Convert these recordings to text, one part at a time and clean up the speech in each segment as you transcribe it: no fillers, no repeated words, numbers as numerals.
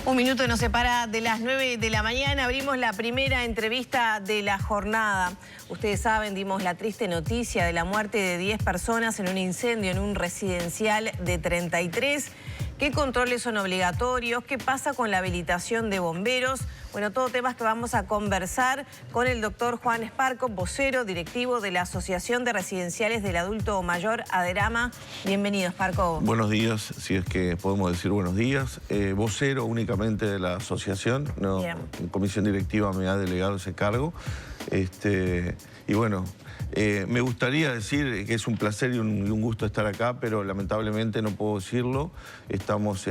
Un minuto nos separa de las 9 de la mañana. Abrimos la primera entrevista de la jornada. Ustedes saben, dimos la triste noticia de la muerte de 10 personas en un incendio en un residencial de 33. ¿Qué controles son obligatorios? ¿Qué pasa con la habilitación de bomberos? Bueno, todo temas que vamos a conversar con el doctor Juan Esparco, vocero directivo de la Asociación de Residenciales del Adulto Mayor, ADERAMA. Bienvenido, Esparco. Buenos días, si es que podemos decir buenos días. Vocero únicamente de la asociación, no, comisión directiva me ha delegado ese cargo. Y bueno, me gustaría decir que es un placer y un gusto estar acá, pero lamentablemente no puedo decirlo. Estamos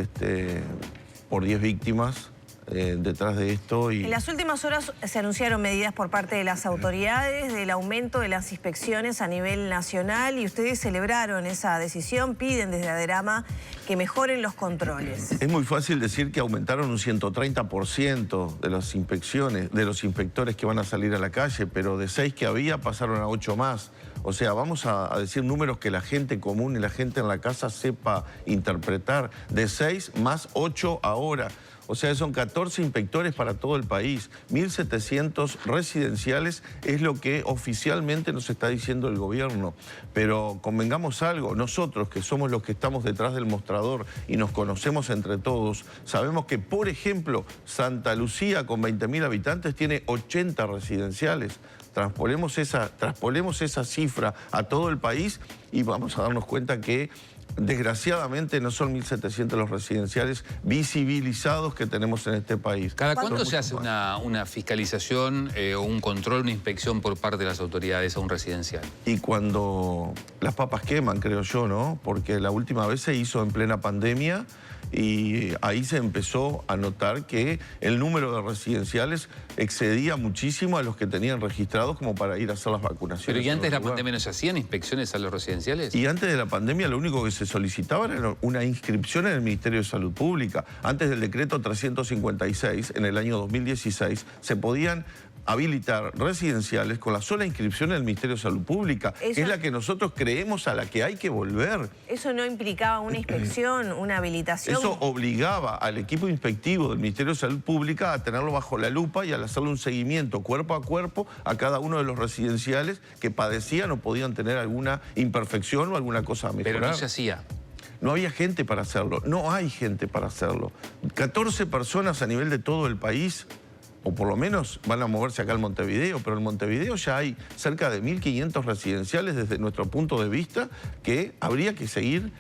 por 10 víctimas detrás de esto. En las últimas horas se anunciaron medidas por parte de las autoridades del aumento de las inspecciones a nivel nacional y ustedes celebraron esa decisión, piden desde ADERAMA que mejoren los controles. Es muy fácil decir que aumentaron un 130% de las inspecciones, de los inspectores que van a salir a la calle, pero de 6 que había pasaron a 8 más. O sea, vamos a decir números que la gente común y la gente en la casa sepa interpretar. De 6 más 8 ahora. O sea, son 14 inspectores para todo el país. 1.700 residenciales es lo que oficialmente nos está diciendo el gobierno. Pero convengamos algo, nosotros que somos los que estamos detrás del mostrador y nos conocemos entre todos, sabemos que, por ejemplo, Santa Lucía con 20.000 habitantes tiene 80 residenciales. Transpolemos esa cifra a todo el país y vamos a darnos cuenta que desgraciadamente no son 1.700 los residenciales visibilizados que tenemos en este país. ¿Cada cuánto se hace una fiscalización o un control, una inspección por parte de las autoridades a un residencial? Y cuando las papas queman, creo yo, ¿no? Porque la última vez se hizo en plena pandemia y ahí se empezó a notar que el número de residenciales excedía muchísimo a los que tenían registrados como para ir a hacer las vacunaciones. ¿Pero y antes de la pandemia no se hacían inspecciones a los residenciales? Y antes de la pandemia lo único que se solicitaba era una inscripción en el Ministerio de Salud Pública. Antes del decreto 356, en el año 2016, se podían habilitar residenciales con la sola inscripción en el Ministerio de Salud Pública, que es la que nosotros creemos a la que hay que volver. ¿Eso no implicaba una inspección, una habilitación? Eso obligaba al equipo inspectivo del Ministerio de Salud Pública a tenerlo bajo la lupa y a hacerle un seguimiento cuerpo a cuerpo a cada uno de los residenciales que padecían o podían tener alguna imperfección o alguna cosa a mejorar. Pero no se hacía. No había gente para hacerlo, no hay gente para hacerlo. 14 personas a nivel de todo el país, o por lo menos van a moverse acá al Montevideo, pero en Montevideo ya hay cerca de 1.500 residenciales desde nuestro punto de vista que habría que seguir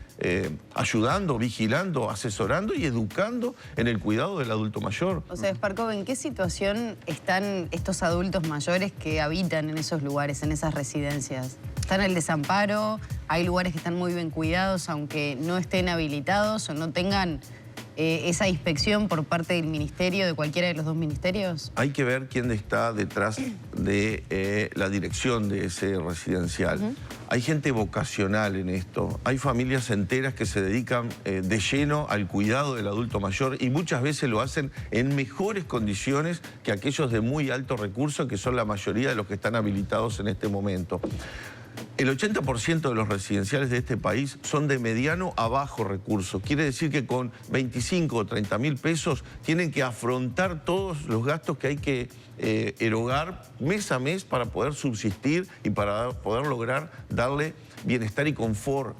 ayudando, vigilando, asesorando y educando en el cuidado del adulto mayor. O sea, Esparco, ¿en qué situación están estos adultos mayores que habitan en esos lugares, en esas residencias? ¿Están en el desamparo? ¿Hay lugares que están muy bien cuidados aunque no estén habilitados o no tengan esa inspección por parte del ministerio, de cualquiera de los dos ministerios? Hay que ver quién está detrás de la dirección de ese residencial. Hay gente vocacional en esto. Hay familias enteras que se dedican de lleno al cuidado del adulto mayor y muchas veces lo hacen en mejores condiciones que aquellos de muy alto recurso, que son la mayoría de los que están habilitados en este momento. El 80% de los residenciales de este país son de mediano a bajo recurso. Quiere decir que con 25 o 30 mil pesos tienen que afrontar todos los gastos que hay que erogar mes a mes para poder subsistir y para poder lograr darle bienestar y confort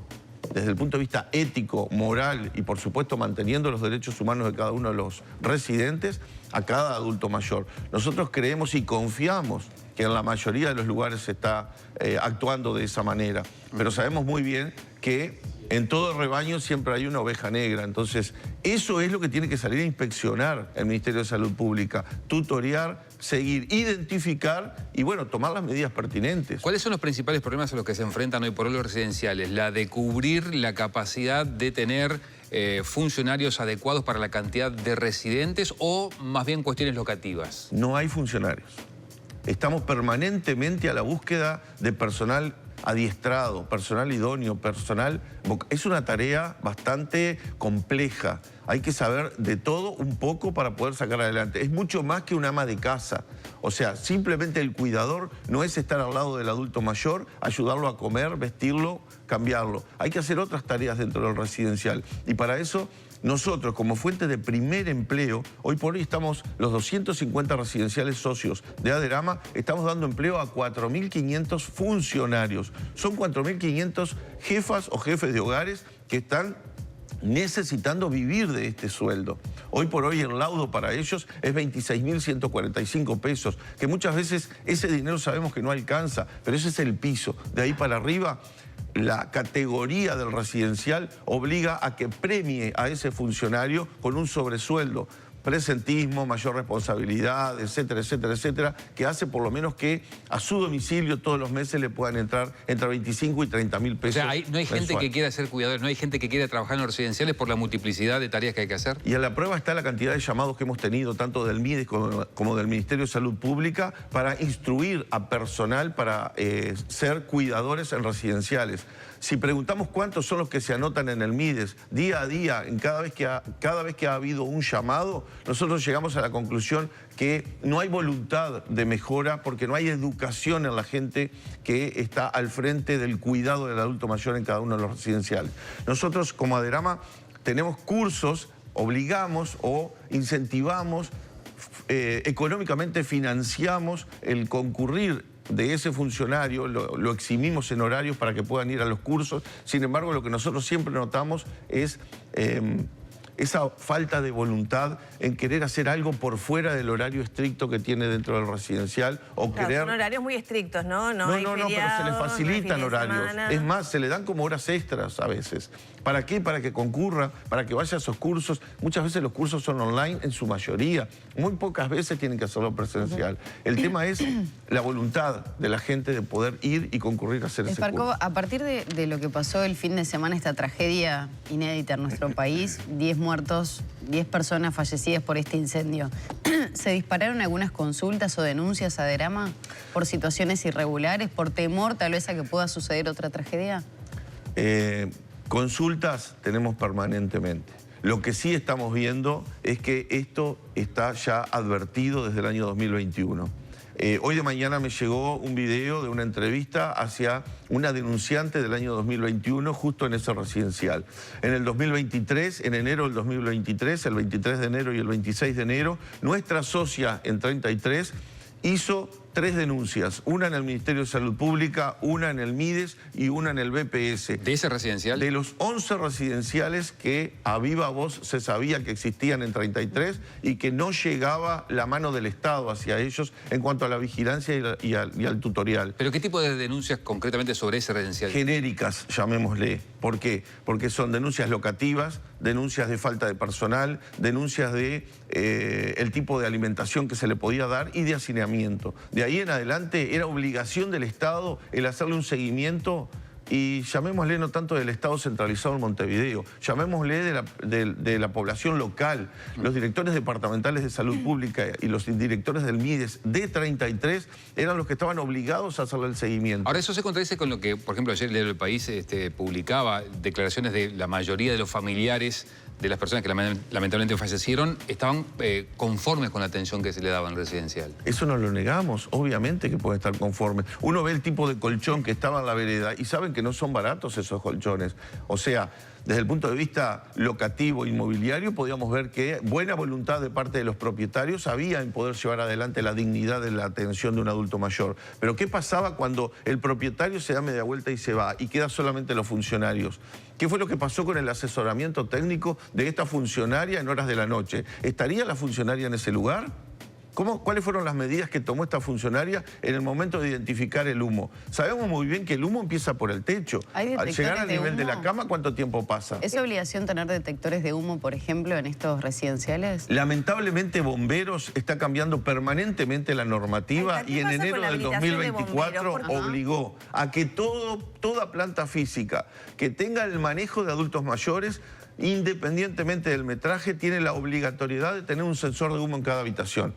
desde el punto de vista ético, moral y por supuesto manteniendo los derechos humanos de cada uno de los residentes a cada adulto mayor. Nosotros creemos y confiamos que en la mayoría de los lugares se está actuando de esa manera. Pero sabemos muy bien que en todo rebaño siempre hay una oveja negra. Entonces, eso es lo que tiene que salir a inspeccionar el Ministerio de Salud Pública. Tutorear, seguir, identificar y, bueno, tomar las medidas pertinentes. ¿Cuáles son los principales problemas a los que se enfrentan hoy por hoy los residenciales? ¿La de cubrir la capacidad de tener funcionarios adecuados para la cantidad de residentes o más bien cuestiones locativas? No hay funcionarios. Estamos permanentemente a la búsqueda de personal adiestrado, personal idóneo, personal es una tarea bastante compleja. Hay que saber de todo un poco para poder sacar adelante. Es mucho más que un ama de casa. O sea, simplemente el cuidador no es estar al lado del adulto mayor, ayudarlo a comer, vestirlo, cambiarlo. Hay que hacer otras tareas dentro del residencial. Y para eso, nosotros, como fuente de primer empleo, hoy por hoy estamos, los 250 residenciales socios de Aderama, estamos dando empleo a 4.500 funcionarios. Son 4.500 jefas o jefes de hogares que están necesitando vivir de este sueldo. Hoy por hoy el laudo para ellos es 26.145 pesos, que muchas veces ese dinero sabemos que no alcanza, pero ese es el piso. De ahí para arriba, la categoría del residencial obliga a que premie a ese funcionario con un sobresueldo. Presentismo, mayor responsabilidad, etcétera, etcétera, etcétera, que hace por lo menos que a su domicilio todos los meses le puedan entrar entre 25 y 30.000 pesos. O sea, no hay gente que quiera ser cuidador, no hay gente que quiera trabajar en los residenciales por la multiplicidad de tareas que hay que hacer. Y a la prueba está la cantidad de llamados que hemos tenido, tanto del MIDES como del Ministerio de Salud Pública, para instruir a personal para ser cuidadores en residenciales. Si preguntamos cuántos son los que se anotan en el MIDES, día a día, cada vez que ha habido un llamado, nosotros llegamos a la conclusión que no hay voluntad de mejora porque no hay educación en la gente que está al frente del cuidado del adulto mayor en cada uno de los residenciales. Nosotros, como Aderama, tenemos cursos, obligamos o incentivamos, económicamente financiamos el concurrir de ese funcionario, lo eximimos en horarios para que puedan ir a los cursos. Sin embargo, lo que nosotros siempre notamos es esa falta de voluntad en querer hacer algo por fuera del horario estricto que tiene dentro del residencial. O claro, querer... son horarios muy estrictos, ¿no? No, pero se les facilitan horarios. Es más, se le dan como horas extras a veces. ¿Para qué? Para que concurra, para que vaya a esos cursos. Muchas veces los cursos son online en su mayoría. Muy pocas veces tienen que hacerlo presencial. El tema es la voluntad de la gente de poder ir y concurrir a hacer ese curso. A partir de lo que pasó el fin de semana, esta tragedia inédita en nuestro país, 10 muertos, 10 personas fallecidas por este incendio, ¿se dispararon algunas consultas o denuncias a Aderama por situaciones irregulares, por temor tal vez a que pueda suceder otra tragedia? Consultas tenemos permanentemente. Lo que sí estamos viendo es que esto está ya advertido desde el año 2021. Hoy de mañana me llegó un video de una entrevista hacia una denunciante del año 2021 justo en ese residencial. En el 2023, en enero del 2023, el 23 de enero y el 26 de enero, nuestra socia en 33 hizo 3 denuncias, una en el Ministerio de Salud Pública, una en el MIDES y una en el BPS. ¿De ese residencial? De los 11 residenciales que a viva voz se sabía que existían en 33 y que no llegaba la mano del Estado hacia ellos en cuanto a la vigilancia y al tutorial. ¿Pero qué tipo de denuncias concretamente sobre ese residencial? Genéricas, llamémosle. ¿Por qué? Porque son denuncias locativas, denuncias de falta de personal, denuncias de el tipo de alimentación que se le podía dar y de hacinamiento. De ahí en adelante era obligación del Estado el hacerle un seguimiento y llamémosle no tanto del Estado centralizado en Montevideo, llamémosle de la población local. Los directores departamentales de salud pública y los directores del MIDES de 33 eran los que estaban obligados a hacerle el seguimiento. Ahora, eso se contradice con lo que, por ejemplo, ayer el Diario del País publicaba declaraciones de la mayoría de los familiares de las personas que lamentablemente fallecieron, estaban conformes con la atención que se le daba en el residencial. Eso no lo negamos, obviamente que puede estar conforme. Uno ve el tipo de colchón que estaba en la vereda y saben que no son baratos esos colchones. O sea, desde el punto de vista locativo, inmobiliario, podíamos ver que buena voluntad de parte de los propietarios había en poder llevar adelante la dignidad de la atención de un adulto mayor. Pero ¿qué pasaba cuando el propietario se da media vuelta y se va y quedan solamente los funcionarios? ¿Qué fue lo que pasó con el asesoramiento técnico de esta funcionaria en horas de la noche? ¿Estaría la funcionaria en ese lugar? ¿Cuáles fueron las medidas que tomó esta funcionaria en el momento de identificar el humo? Sabemos muy bien que el humo empieza por el techo. Al llegar al nivel de la cama, ¿cuánto tiempo pasa? ¿Es obligación tener detectores de humo, por ejemplo, en estos residenciales? Lamentablemente, Bomberos está cambiando permanentemente la normativa y en enero del 2024 obligó a que toda planta física que tenga el manejo de adultos mayores, independientemente del metraje, tiene la obligatoriedad de tener un sensor de humo en cada habitación.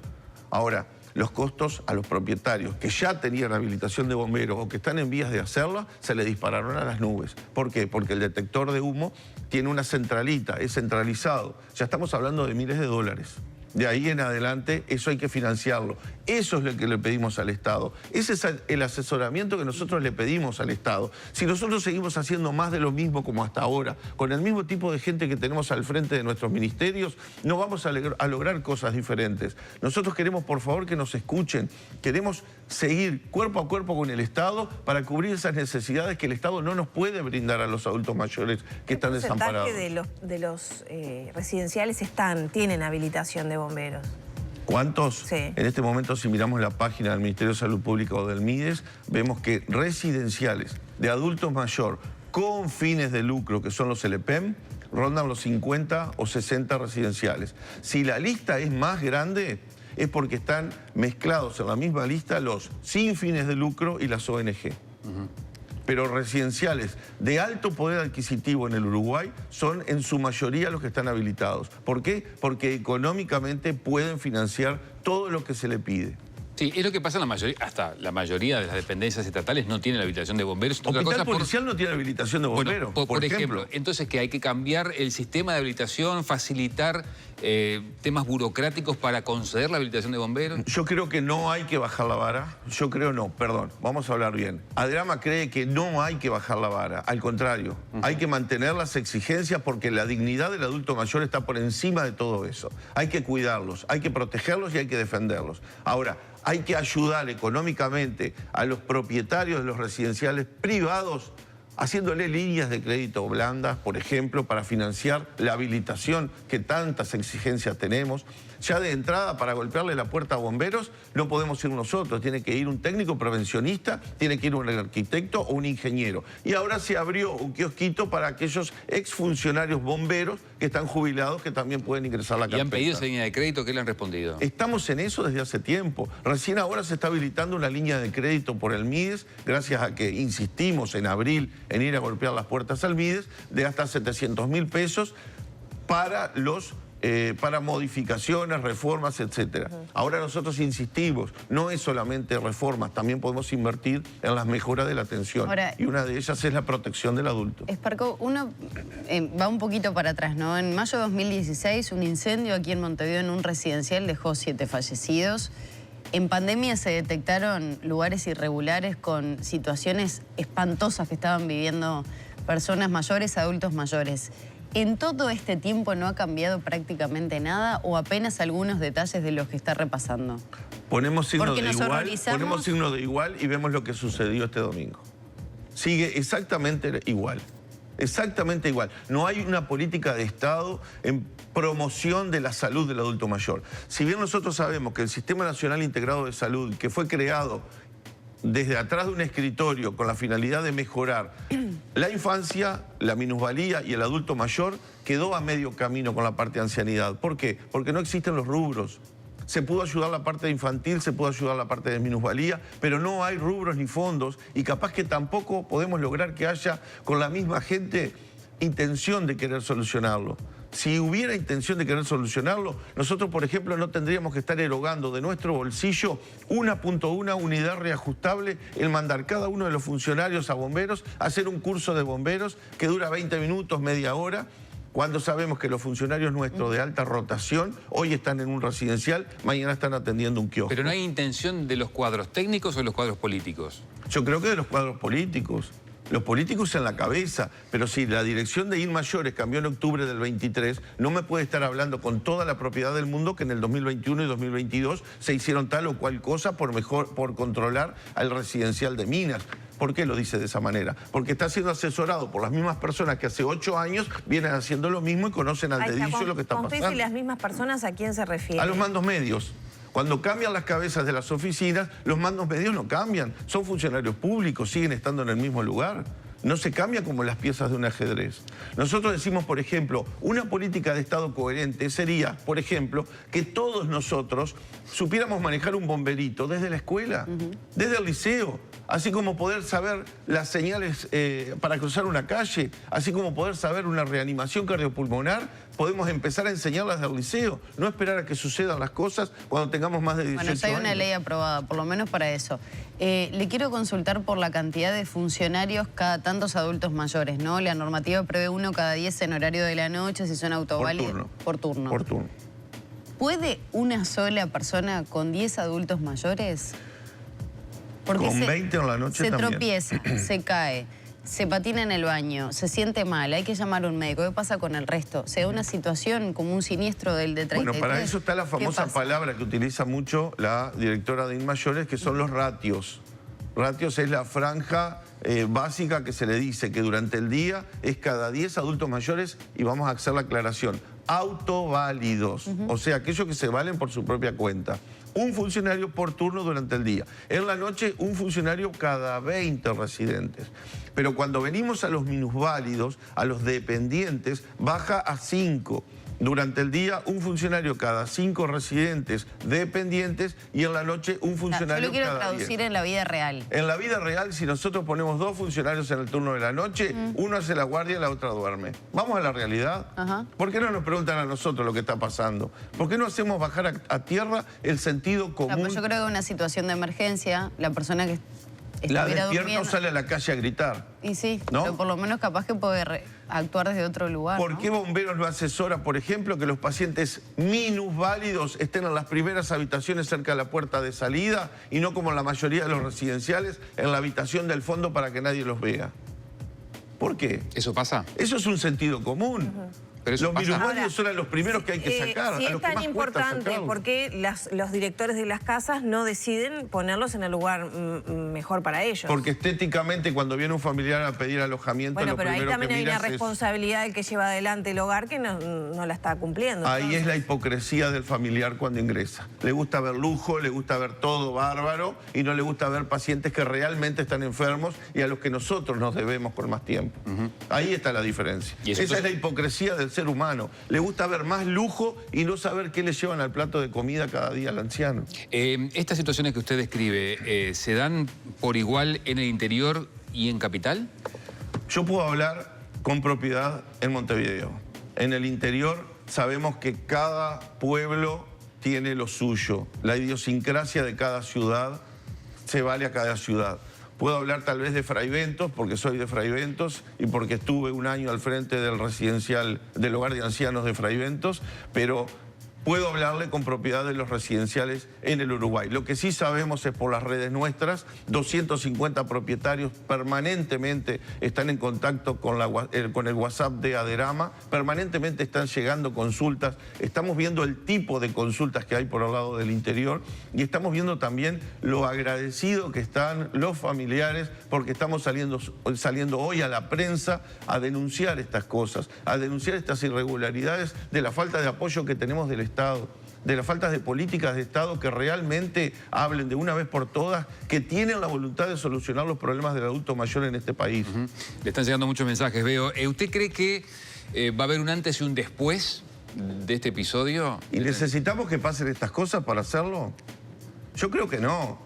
Ahora, los costos a los propietarios que ya tenían habilitación de bomberos o que están en vías de hacerlo, se le dispararon a las nubes. ¿Por qué? Porque el detector de humo tiene una centralita, es centralizado. Ya estamos hablando de miles de dólares. De ahí en adelante, eso hay que financiarlo. Eso es lo que le pedimos al Estado. Ese es el asesoramiento que nosotros le pedimos al Estado. Si nosotros seguimos haciendo más de lo mismo como hasta ahora, con el mismo tipo de gente que tenemos al frente de nuestros ministerios, no vamos a lograr cosas diferentes. Nosotros queremos, por favor, que nos escuchen. Queremos seguir cuerpo a cuerpo con el Estado para cubrir esas necesidades que el Estado no nos puede brindar a los adultos mayores que están desamparados. ¿Qué porcentaje de los residenciales tienen habilitación de bomberos? ¿Cuántos? Sí. En este momento, si miramos la página del Ministerio de Salud Pública o del MIDES, vemos que residenciales de adultos mayor con fines de lucro, que son los LPEM, rondan los 50 o 60 residenciales. Si la lista es más grande, es porque están mezclados en la misma lista los sin fines de lucro y las ONG. Pero residenciales de alto poder adquisitivo en el Uruguay son en su mayoría los que están habilitados. ¿Por qué? Porque económicamente pueden financiar todo lo que se le pide. Sí, es lo que pasa en la mayoría, hasta la mayoría de las dependencias estatales no tienen la habilitación de bomberos. Hospital policial no tiene habilitación de bomberos, bueno, por ejemplo. Entonces, que hay que cambiar el sistema de habilitación, facilitar temas burocráticos para conceder la habilitación de bomberos. Yo creo que no hay que bajar la vara. Vamos a hablar bien. ADRAMA cree que no hay que bajar la vara. Al contrario, hay que mantener las exigencias porque la dignidad del adulto mayor está por encima de todo eso. Hay que cuidarlos, hay que protegerlos y hay que defenderlos. Ahora, hay que ayudar económicamente a los propietarios de los residenciales privados haciéndole líneas de crédito blandas, por ejemplo, para financiar la habilitación que tantas exigencias tenemos. Ya de entrada, para golpearle la puerta a bomberos, no podemos ir nosotros. Tiene que ir un técnico prevencionista, tiene que ir un arquitecto o un ingeniero. Y ahora se abrió un kiosquito para aquellos exfuncionarios bomberos que están jubilados, que también pueden ingresar a la carpeta. ¿Y han pedido esa línea de crédito? ¿Qué le han respondido? Estamos en eso desde hace tiempo. Recién ahora se está habilitando una línea de crédito por el MIDES, gracias a que insistimos en abril en ir a golpear las puertas al MIDES, de hasta 700.000 pesos para modificaciones, reformas, etc. Ahora nosotros insistimos, no es solamente reformas, también podemos invertir en las mejoras de la atención. Ahora, y una de ellas es la protección del adulto. Esparco, uno va un poquito para atrás, ¿no? En mayo de 2016, un incendio aquí en Montevideo en un residencial dejó 7 fallecidos. En pandemia se detectaron lugares irregulares con situaciones espantosas que estaban viviendo personas mayores, adultos mayores. ¿En todo este tiempo no ha cambiado prácticamente nada o apenas algunos detalles de los que está repasando? Ponemos signo de igual y vemos lo que sucedió este domingo. Sigue exactamente igual. Exactamente igual. No hay una política de Estado en promoción de la salud del adulto mayor. Si bien nosotros sabemos que el Sistema Nacional Integrado de Salud, que fue creado desde atrás de un escritorio con la finalidad de mejorar la infancia, la minusvalía y el adulto mayor, quedó a medio camino con la parte de ancianidad. ¿Por qué? Porque no existen los rubros. Se pudo ayudar la parte de infantil, se pudo ayudar la parte de minusvalía, pero no hay rubros ni fondos y capaz que tampoco podemos lograr que haya con la misma gente intención de querer solucionarlo. Si hubiera intención de querer solucionarlo, nosotros, por ejemplo, no tendríamos que estar erogando de nuestro bolsillo 1.1 unidad reajustable, el mandar cada uno de los funcionarios a bomberos, hacer un curso de bomberos que dura 20 minutos, media hora, cuando sabemos que los funcionarios nuestros de alta rotación hoy están en un residencial, mañana están atendiendo un kiosco. ¿Pero no hay intención de los cuadros técnicos o de los cuadros políticos? Yo creo que de los cuadros políticos. Los políticos en la cabeza, pero si la dirección de INMAYORES cambió en octubre del 23, no me puede estar hablando con toda la propiedad del mundo que en el 2021 y 2022 se hicieron tal o cual cosa por controlar al residencial de Minas. ¿Por qué lo dice de esa manera? Porque está siendo asesorado por las mismas personas que hace 8 años vienen haciendo lo mismo y conocen al dedillo lo que está pasando. ¿Usted y las mismas personas a quién se refiere? A los mandos medios. Cuando cambian las cabezas de las oficinas, los mandos medios no cambian. Son funcionarios públicos, siguen estando en el mismo lugar. no se cambia como las piezas de un ajedrez. Nosotros decimos, por ejemplo, una política de Estado coherente sería, por ejemplo, que todos nosotros supiéramos manejar un bomberito desde la escuela, desde el liceo, así como poder saber las señales para cruzar una calle, así como poder saber una reanimación cardiopulmonar, podemos empezar a enseñarlas del liceo, no esperar a que sucedan las cosas cuando tengamos más de 18 años. Bueno, hay una ley aprobada, por lo menos para eso. Le quiero consultar por la cantidad de funcionarios cada tantos adultos mayores, ¿no? La normativa prevé 1 cada 10 en horario de la noche, si son autoválidos. Por turno. Por turno. ¿Puede una sola persona con 10 adultos mayores? Porque con 20 en la noche se también. Tropieza, se cae, se patina en el baño, se siente mal, hay que llamar a un médico. ¿Qué pasa con el resto? ¿Se da una situación como un siniestro del de 33? Bueno, para eso está la famosa palabra que utiliza mucho la directora de INMAYORES, que son los ratios. Ratios es la franja básica que se le dice que durante el día es cada 10 adultos mayores, y vamos a hacer la aclaración, autoválidos, o sea, aquellos que se valen por su propia cuenta. Un funcionario por turno durante el día. En la noche, un funcionario cada 20 residentes. Pero cuando venimos a los minusválidos, a los dependientes, baja a 5. Durante el día, un funcionario cada 5 residentes dependientes, y en la noche un funcionario cada 10. Yo lo quiero traducir en la vida real. En la vida real, si nosotros ponemos 2 funcionarios en el turno de la noche, uno hace la guardia y la otra duerme. Vamos a la realidad. ¿Por qué no nos preguntan a nosotros lo que está pasando? ¿Por qué no hacemos bajar a tierra el sentido común? Pero yo creo que en una situación de emergencia, la persona que la despierta durmiendo, no sale a la calle a gritar. Y sí, ¿no? pero por lo menos capaz que puede actuar desde otro lugar. ¿Por qué Bomberos lo asesora, por ejemplo, que los pacientes minusválidos estén en las primeras habitaciones cerca de la puerta de salida y no como en la mayoría de los residenciales, en la habitación del fondo para que nadie los vea? ¿Por qué? ¿Eso pasa? Eso es un sentido común. Pero eso los pasa. minusválidos son los primeros que hay que sacar. Si es tan importante, ¿por qué los directores de las casas no deciden ponerlos en el lugar mejor para ellos? Porque estéticamente, cuando viene un familiar a pedir alojamiento, bueno, lo pero ahí primero también que hay una miras responsabilidad del que lleva adelante el hogar que no la está cumpliendo. Ahí entonces. es la hipocresía del familiar cuando ingresa. Le gusta ver lujo, le gusta ver todo bárbaro, y no le gusta ver pacientes que realmente están enfermos y a los que nosotros nos debemos con más tiempo. Ahí está la diferencia. Esa es la hipocresía del ser humano. Le gusta ver más lujo y no saber qué le llevan al plato de comida cada día al anciano. Estas situaciones que usted describe, ¿se dan por igual en el interior y en capital? Yo puedo hablar con propiedad en Montevideo. En el interior sabemos que cada pueblo tiene lo suyo. La idiosincrasia de cada ciudad se vale a cada ciudad. Puedo hablar tal vez de Fraiventos, porque soy de Fraiventos y porque estuve un año al frente del residencial, del hogar de ancianos de Fraiventos, pero puedo hablarle con propiedad de los residenciales en el Uruguay. Lo que sí sabemos es por las redes nuestras, 250 propietarios permanentemente están en contacto con el WhatsApp de Aderama, permanentemente están llegando consultas, estamos viendo el tipo de consultas que hay por el lado del interior y estamos viendo también lo agradecido que están los familiares porque estamos saliendo hoy a la prensa a denunciar estas cosas, a denunciar estas irregularidades de la falta de apoyo que tenemos del Estado, de las faltas de políticas de Estado que realmente hablen de una vez por todas, que tienen la voluntad de solucionar los problemas del adulto mayor en este país. Le están llegando muchos mensajes, veo. ¿Usted cree que va a haber un antes y un después de este episodio? ¿Y necesitamos que pasen estas cosas para hacerlo? Yo creo que no.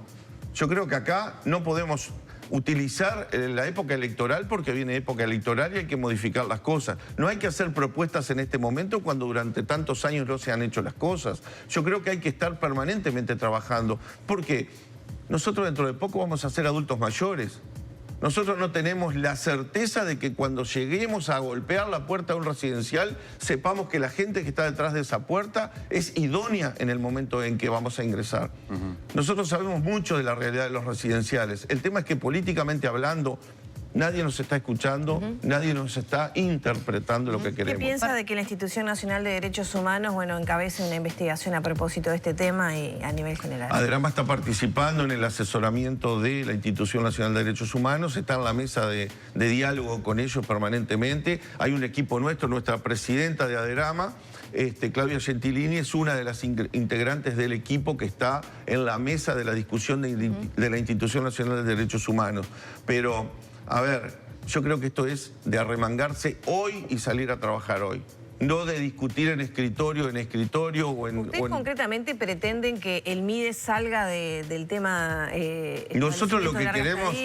Yo creo que acá no podemos utilizar la época electoral porque viene época electoral y hay que modificar las cosas. No hay que hacer propuestas en este momento cuando durante tantos años no se han hecho las cosas. Yo creo que hay que estar permanentemente trabajando porque nosotros dentro de poco vamos a ser adultos mayores. Nosotros no tenemos la certeza de que cuando lleguemos a golpear la puerta de un residencial, sepamos que la gente que está detrás de esa puerta es idónea en el momento en que vamos a ingresar. Nosotros sabemos mucho de la realidad de los residenciales. El tema es que políticamente hablando, nadie nos está escuchando, nadie nos está interpretando lo que queremos. ¿Qué piensa de que la Institución Nacional de Derechos Humanos, encabece una investigación a propósito de este tema y a nivel general? Aderama está participando en el asesoramiento de la Institución Nacional de Derechos Humanos, está en la mesa de diálogo con ellos permanentemente. Hay un equipo nuestro, nuestra presidenta de Aderama, Claudia Gentilini, es una de las integrantes del equipo que está en la mesa de la discusión de la Institución Nacional de Derechos Humanos. Pero, a ver, Yo creo que esto es de arremangarse hoy y salir a trabajar hoy. No de discutir en escritorio o en... ¿Ustedes concretamente pretenden que el MIDES salga del tema? Nosotros lo que queremos...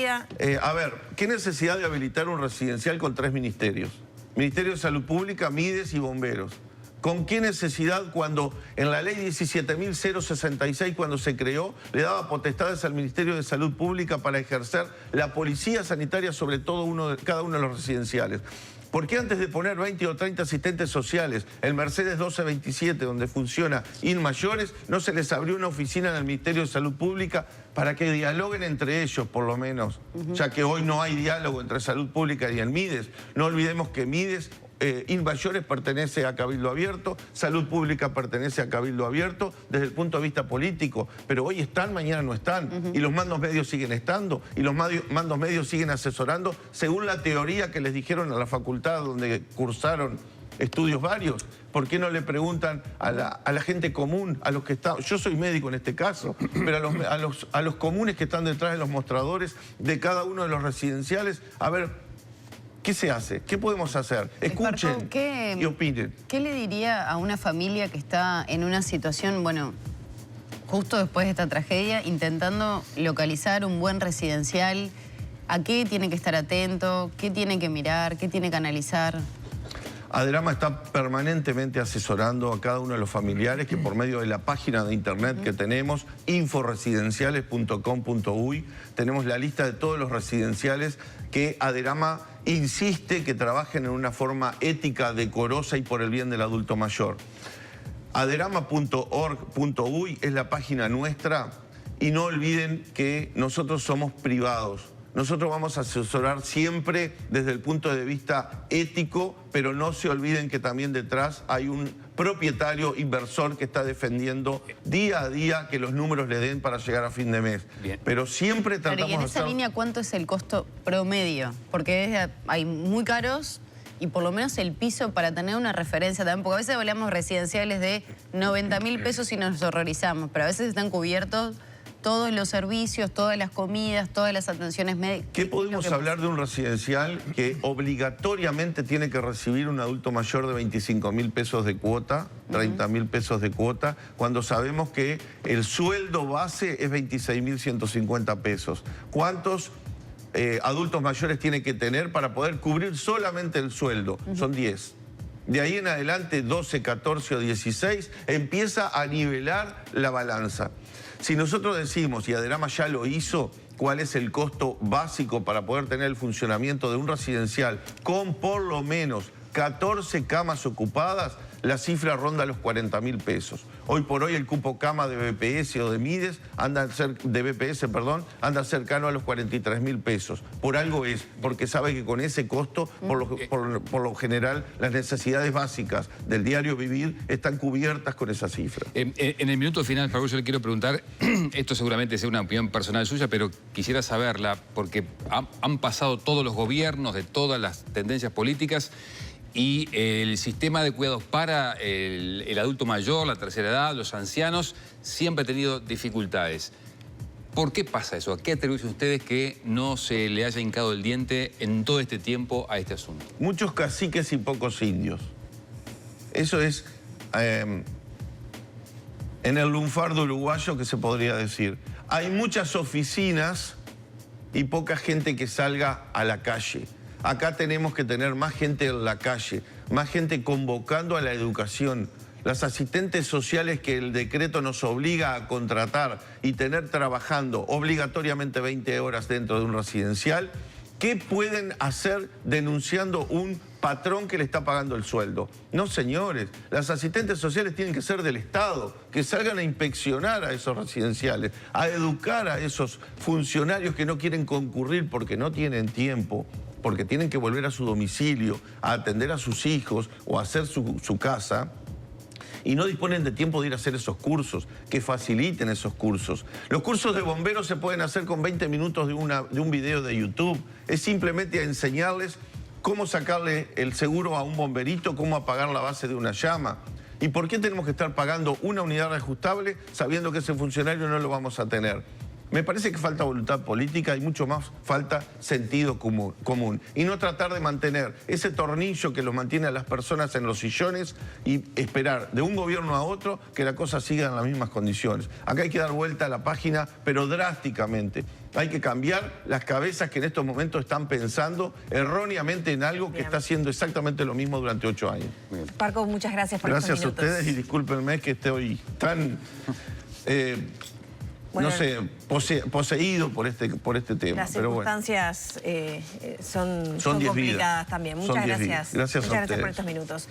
a ver, ¿qué necesidad de habilitar un residencial con 3 ministerios? Ministerio de Salud Pública, MIDES y Bomberos. ¿Con qué necesidad cuando en la ley 17.066, cuando se creó, le daba potestades al Ministerio de Salud Pública para ejercer la policía sanitaria sobre cada uno de los residenciales? ¿Por qué antes de poner 20 o 30 asistentes sociales, el Mercedes 1227, donde funciona InMayores, no se les abrió una oficina en el Ministerio de Salud Pública para que dialoguen entre ellos, por lo menos? Ya que hoy no hay diálogo entre Salud Pública y el MIDES. No olvidemos que MIDES... InMayores pertenece a Cabildo Abierto, Salud Pública pertenece a Cabildo Abierto desde el punto de vista político, pero hoy están, mañana no están, y los mandos medios siguen estando, y los mandos medios siguen asesorando según la teoría que les dijeron a la facultad donde cursaron estudios varios. ¿Por qué no le preguntan a la gente común, a los que están? Yo soy médico en este caso, pero a los comunes que están detrás de los mostradores de cada uno de los residenciales, a ver... ¿Qué se hace? ¿Qué podemos hacer? Escuchen y opinen. ¿Qué le diría a una familia que está en una situación, bueno, justo después de esta tragedia, intentando localizar un buen residencial? ¿A qué tiene que estar atento? ¿Qué tiene que mirar? ¿Qué tiene que analizar? Aderama está permanentemente asesorando a cada uno de los familiares que por medio de la página de internet que tenemos, inforesidenciales.com.uy, tenemos la lista de todos los residenciales que Aderama insiste que trabajen en una forma ética, decorosa y por el bien del adulto mayor. Aderama.org.uy es la página nuestra y no olviden que nosotros somos privados. Nosotros vamos a asesorar siempre desde el punto de vista ético, pero no se olviden que también detrás hay un propietario inversor que está defendiendo día a día que los números le den para llegar a fin de mes. Bien. Pero siempre tratamos de hacer... ¿Y en esa línea cuánto es el costo promedio? Porque hay muy caros y por lo menos el piso para tener una referencia también, porque a veces hablamos residenciales de 90.000 pesos y nos horrorizamos, pero a veces están cubiertos todos los servicios, todas las comidas, todas las atenciones médicas. ¿Qué podemos hablar de un residencial que obligatoriamente tiene que recibir un adulto mayor de 25.000 pesos de cuota, 30.000 pesos de cuota, cuando sabemos que el sueldo base es 26.150 pesos? ¿Cuántos adultos mayores tiene que tener para poder cubrir solamente el sueldo? Son 10. De ahí en adelante, 12, 14 o 16, empieza a nivelar la balanza. Si nosotros decimos, y Aderama ya lo hizo, cuál es el costo básico para poder tener el funcionamiento de un residencial con por lo menos 14 camas ocupadas, la cifra ronda los 40.000 pesos. Hoy por hoy el cupo cama de BPS o de MIDES anda cercano a los 43.000 pesos. Por algo es, porque sabe que con ese costo, por lo general, las necesidades básicas del diario vivir están cubiertas con esa cifra. En el minuto final, Fabricio, yo le quiero preguntar, esto seguramente es una opinión personal suya, pero quisiera saberla, porque han pasado todos los gobiernos de todas las tendencias políticas, y el sistema de cuidados para el adulto mayor, la tercera edad, los ancianos, siempre ha tenido dificultades. ¿Por qué pasa eso? ¿A qué atribuyen ustedes que no se le haya hincado el diente en todo este tiempo a este asunto? Muchos caciques y pocos indios. Eso es en el lunfardo uruguayo que se podría decir. Hay muchas oficinas y poca gente que salga a la calle. Acá tenemos que tener más gente en la calle, más gente convocando a la educación. Las asistentes sociales que el decreto nos obliga a contratar y tener trabajando obligatoriamente 20 horas dentro de un residencial, ¿qué pueden hacer denunciando un patrón que le está pagando el sueldo? No, señores, las asistentes sociales tienen que ser del Estado, que salgan a inspeccionar a esos residenciales, a educar a esos funcionarios que no quieren concurrir porque no tienen tiempo, porque tienen que volver a su domicilio, a atender a sus hijos o a hacer su casa, y no disponen de tiempo de ir a hacer esos cursos, que faciliten esos cursos. Los cursos de bomberos se pueden hacer con 20 minutos de un video de YouTube. Es simplemente a enseñarles cómo sacarle el seguro a un bomberito, cómo apagar la base de una llama. ¿Y por qué tenemos que estar pagando una unidad reajustable sabiendo que ese funcionario no lo vamos a tener? Me parece que falta voluntad política y mucho más falta sentido común. Y no tratar de mantener ese tornillo que los mantiene a las personas en los sillones y esperar de un gobierno a otro que la cosa siga en las mismas condiciones. Acá hay que dar vuelta a la página, pero drásticamente. Hay que cambiar las cabezas que en estos momentos están pensando erróneamente en algo que está haciendo exactamente lo mismo durante 8 años. Parco, muchas gracias por Gracias estos minutos. a ustedes y discúlpenme que estoy tan... Bueno, no sé, poseído por este tema. Las pero bueno. circunstancias son 10 complicadas vidas. también. Son Muchas 10 gracias. vidas. Gracias a Muchas gracias por ustedes. estos minutos.